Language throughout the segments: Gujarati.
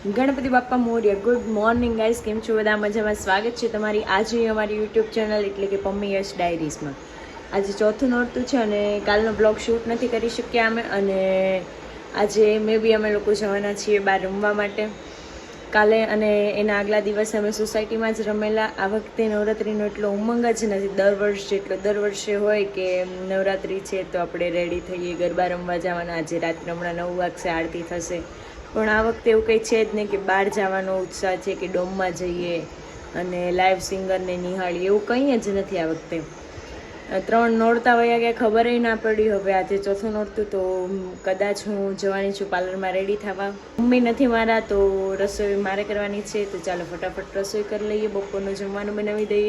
Ganpati Bappa Morya. Good morning guys, કેમ છો બધા? મજામાં. સ્વાગત છે તમારી આજે અમારી યુટ્યુબ ચેનલ એટલે કે પમ્મી યશ ડાયરીઝમાં. આજે ચોથું નોરતું છે અને કાલનો બ્લોગ શૂટ નથી કરી શક્યા અમે, અને આજે અમે લોકો જવાના છીએ બહાર રમવા માટે કાલે, અને એના આગલા દિવસે અમે સોસાયટીમાં જ રમેલા. આ વખતે નવરાત્રિનો એટલો ઉમંગ જ નથી દર વર્ષ જેટલો. દર વર્ષે હોય કે નવરાત્રિ છે તો આપણે રેડી થઈએ, ગરબા રમવા જવાના. આજે રાત્રે હમણાં 9 વાગશે, આરતી થશે, પણ આ વખતે એવું કંઈ છે જ નહીં કે બહાર જવાનો ઉત્સાહ છે કે ડોમમાં જઈએ અને લાઈવ સિંગરને નિહાળીએ, એવું કંઈ જ નથી આ વખતે. 3 નોરતા વયા ગયા, ખબર ના પડી. હવે આજે ચોથું નોરતું, તો કદાચ હું જવાની છું પાર્લરમાં રેડી થવા. મમ્મી નથી મારા, તો રસોઈ મારે કરવાની છે. તો ચાલો ફટાફટ રસોઈ કરી લઈએ, બપોરનું જમવાનું બનાવી દઈએ.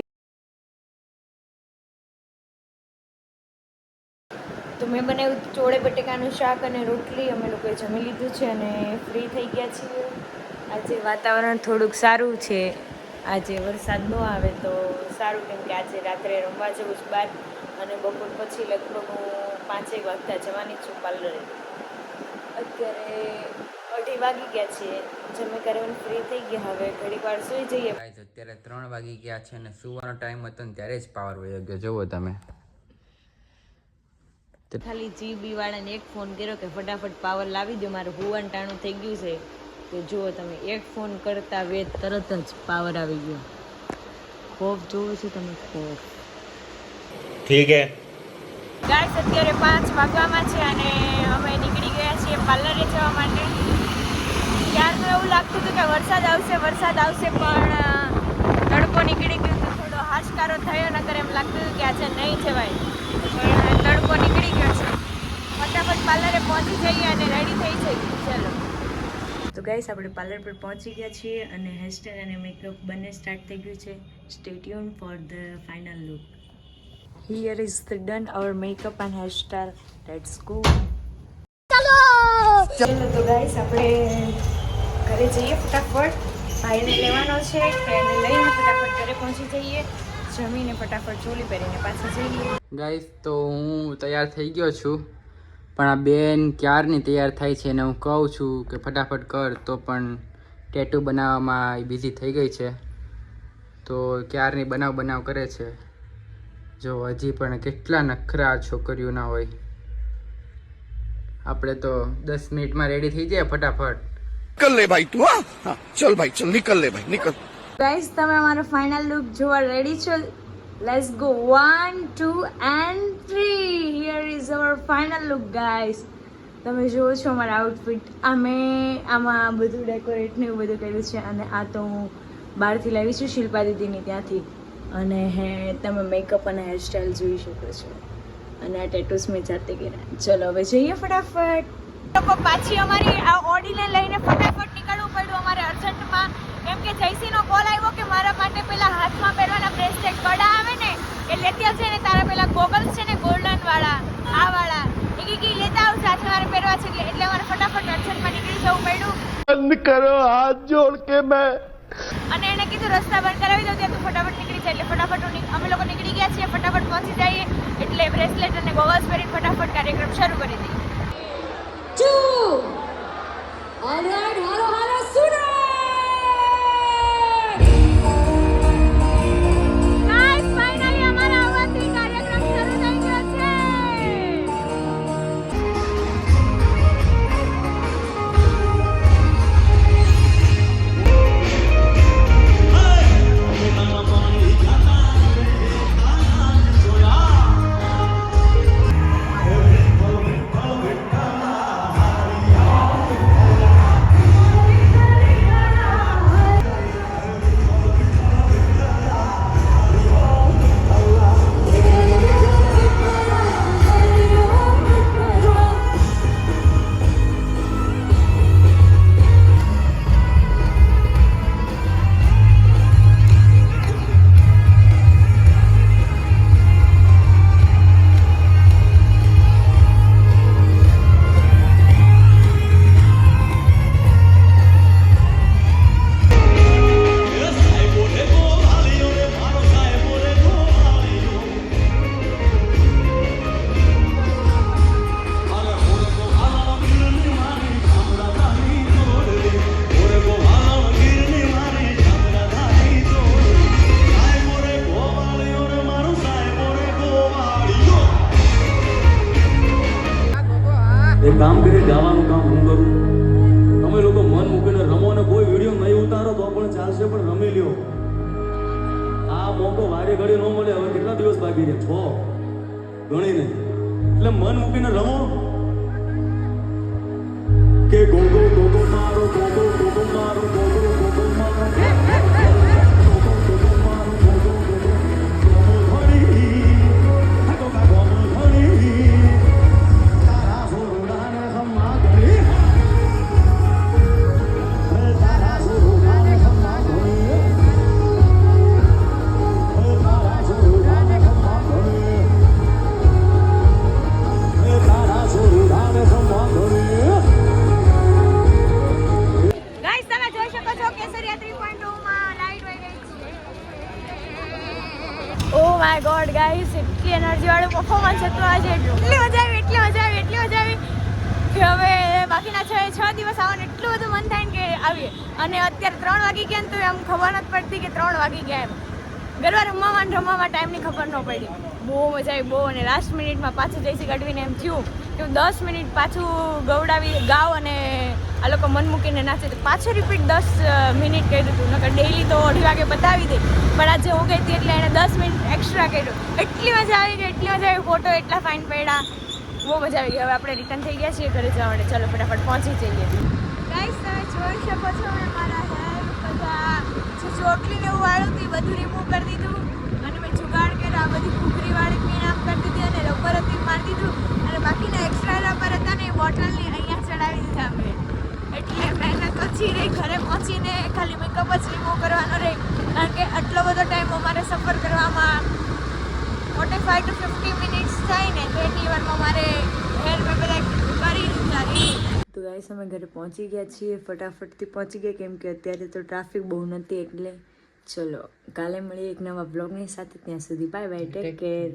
તો મેં બનાવ્યું ચોળે બટેકાનું શાક અને રોટલી. અમે લોકોએ જમી લીધું છે અને ફ્રી થઈ ગયા છીએ. આજે વાતાવરણ થોડુંક સારું છે, આજે વરસાદ ન આવે તો સારું, કેમ કે આજે રાત્રે રમવા જવું જ બહાર, અને બપોર પછી લગભગ હું 5 વાગતા જવાની છું પાર્લરે. અત્યારે 2:30 વાગી ગયા છે, જમી કરીને ફ્રી થઈ ગયા. હવે ઘડીક વાર સુઈ જઈએ. અત્યારે 3 વાગી ગયા છે અને સુવાનો ટાઈમ હતો ને ત્યારે જ પાવર વયો ગયો. જુઓ તમે, ખાલી જીબી વાળાને એક ફોન કર્યો કે ફટાફટ પાવર લાવી દો, મારું હુવાન ટાણું થઈ ગયું છે. તો જુઓ તમે, એક ફોન કરતા વેત તરત જ પાવર આવી ગયો. ખોફ જોવો છો તમે, ખોફ. ઠીક હે ગાઈસ, અત્યારે 5 વાગવામાં છે અને અમે નીકળી ગયા છીએ પાર્લરે જવા માટે. ત્યારનું એવું લાગતું હતું કે વરસાદ આવશે, પણ તડકો નીકળી ગયો તો થોડો હાશકારો થયો, નકર એમ લાગતું હતું કે આજે નહીં જવાય, પણ તડકો નીકળી ગયો છે. ફટાફટ પાર્લરે પહોંચી જઈએ અને રેડી થઈ જઈએ. ચલો. તો ગાઈસ, આપણે પાર્લર પર પહોંચી ગયા છીએ અને હેરસ્ટાઈલ અને મેકઅપ બંને સ્ટાર્ટ થઈ ગયું છે. Stay tune for the final look. Here is the done our makeup and hairstyle. Let's go. ચલો તો ગાઈસ, આપણે ઘરે જઈએ ફટાફટ. ભાઈને લેવાનો છે, તો એને લઈને ફટાફટ ઘરે પહોંચી જઈએ. જમીને ફટાફટ ચોલી પહેરીને પાછા જઈએ. ગાઈસ, તો હું તૈયાર થઈ ગયો છું, પણ આ બેન ક્યારની તૈયાર થાય છે અને હું કહું છું કે ફટાફટ કર, તો પણ ટેટુ બનાવવામાં બિઝી થઈ ગઈ છે. તો ક્યારની બનાવ કરે છે. જો હજી પણ કેટલા નખરા છોકરીઓના હોય. આપણે તો 10 મિનિટમાં રેડી થઈ જાય ફટાફટ. निकल ले भाई तू, हाँ चल भाई चल, निकल ले भाई निकल. ગાઈસ, તમે અમારો ફાઇનલ લુક જોવા રેડી છો? Let's go. 1 2 and 3. Here is our final look guys. તમે જુઓ છો અમારા આઉટફિટ. આમાં બધું ડેકોરેટ ને એવું બધું કર્યું છે, અને આ તો હું બહારથી લાવી છું શિલ્પા દીદીની ત્યાંથી. અને તમે મેકઅપ અને હેરસ્ટાઈલ જોઈ શકો છો, અને આ ટેટૂસ મેં જાતે કર્યા. ચલો હવે જઈએ ફટાફટ. લોકો પાછી અમારી આ ઓડીને લઈને ફટાફટ નીકળવું પડ્યું અમારે અર્જન્ટમાં, કેમ કે જયસીનો કોલ આવ્યો કે મારા માટે પેલા હાથમાં પહેરવાના બ્રેસલેટ કડા આવે ને એ લેતી આવજે, ને તારા પેલા ગોગલ્સ છે ને ગોલ્ડન વાળા, આ વાળા એ કી લેતા આવજે, આજે મારે પહેરવા છે. એટલે અમારે ફટાફટ અર્જન્ટમાં નીકળી જવું પડ્યું. बंद करो हाथ जोड़ के मैं. અને એને કીધું રસ્તા બંધ કરાવી દો, ત્યાં તું ફટાફટ નીકળી જાય. એટલે ફટાફટ અમે લોકો નીકળી ગયા છીએ, ફટાફટ પહોંચી જઈએ. એટલે બ્રેસલેટ અને ગોગલ્સ પહેરીને ફટાફટ કાર્યક્રમ શરૂ કરી દઈએ. છે પણ રમી લ્યો. આ મોકો વારે ઘડી ન મળે. હવે કેટલા દિવસ બાકી છે? 6 ગણી નહીં. એટલે મન મૂકીને રમો. કે ગોગો ગોગો મારો ગોગો ગોગો મારો ગોગો ગોગો મારો ગોગો ગોગો મારો ગોગો ગોગો ધણી ગોગો ગોગો ધણી તારા સોરુડાને હમ્મા ધણી તારા સોરુડાને હમ્મા ધણી તારા સોરુડાને હમ્મા ધણી તારા સોરુડાને હમ્મા ધણી. ગાઈસ તમે જોઈ શકો છો કેસરિયા 3.2 માં લાઈટ વહી ગઈ છે. ઓ માય ગોડ ગાઈસ, એટલી એનર્જી વાળું પરફોર્મન્સ હતું આજે. એટલી મજા આવી કે હવે બાકીના 6 દિવસ આવવાનું એટલું બધું મન થાય ને કે આવીએ. અને અત્યારે 3 વાગી ગયા ને તો એમ ખબર નથી પડતી કે 3 વાગી ગયા એમ. ગરબા રમવામાં ટાઈમની ખબર ન પડી. બહુ મજા આવી, બહુ. અને લાસ્ટ મિનિટમાં પાછું જઈશી ગઢવીને એમ થયું કે 10 મિનિટ પાછું ગવડાવી ગાવ અને આ લોકો મન મૂકીને નાચે તો પાછું રિપીટ 10 મિનિટ કર્યું હતું. નકર ડેઈલી તો 2:30 વાગે બતાવી દે, પણ આજે હું ગઈ હતી એટલે એણે 10 મિનિટ એક્સ્ટ્રા કર્યું. એટલી મજા આવી, ફોટો એટલા ફાઇન પડ્યા, બહુ મજા આવી ગઈ. હવે આપણે રિટર્ન થઈ ગયા છીએ ઘરે જવા માટે. ચલો ફટાફટ પહોંચી જઈએ. ગાઈસ તમે જોઈ શકો છો મેં મારા હેર બધા જે ચોટલીને એવું વાળું હતું એ બધું રિમૂવ કરી દીધું. અને મેં જુગાડ કર્યો, આ બધી ઘૂઘરી વાળી પીણ આમ કરી દીધી અને રબર હતી મારી દીધું. અને બાકીના એક્સ્ટ્રા રબર હતા ને એ બોટલની અહીંયા ચડાવી દીધા અમે. એટલે મહેનત ઓછી રહી. ઘરે પહોંચીને ખાલી મેકઅપ જ રિમૂવ કરવાનો રહી, કારણ કે આટલો બધો ટાઈમ અમારે સફર કરવામાં 45 to 50 મિનિટ્સ થાય ને તો એટલી વારમાં મારે હેર મેં બધા કરી દીધા. તો ગાઈસ અમે ઘરે પહોંચી ગયા છીએ, ફટાફટથી પહોંચી ગયા કેમ કે અત્યારે તો ટ્રાફિક બહુ નથી. એટલે ચલો કાલે મળીએ એક નવા બ્લોગની સાથે. ત્યાં સુધી બાય બાય, ટેક કેર.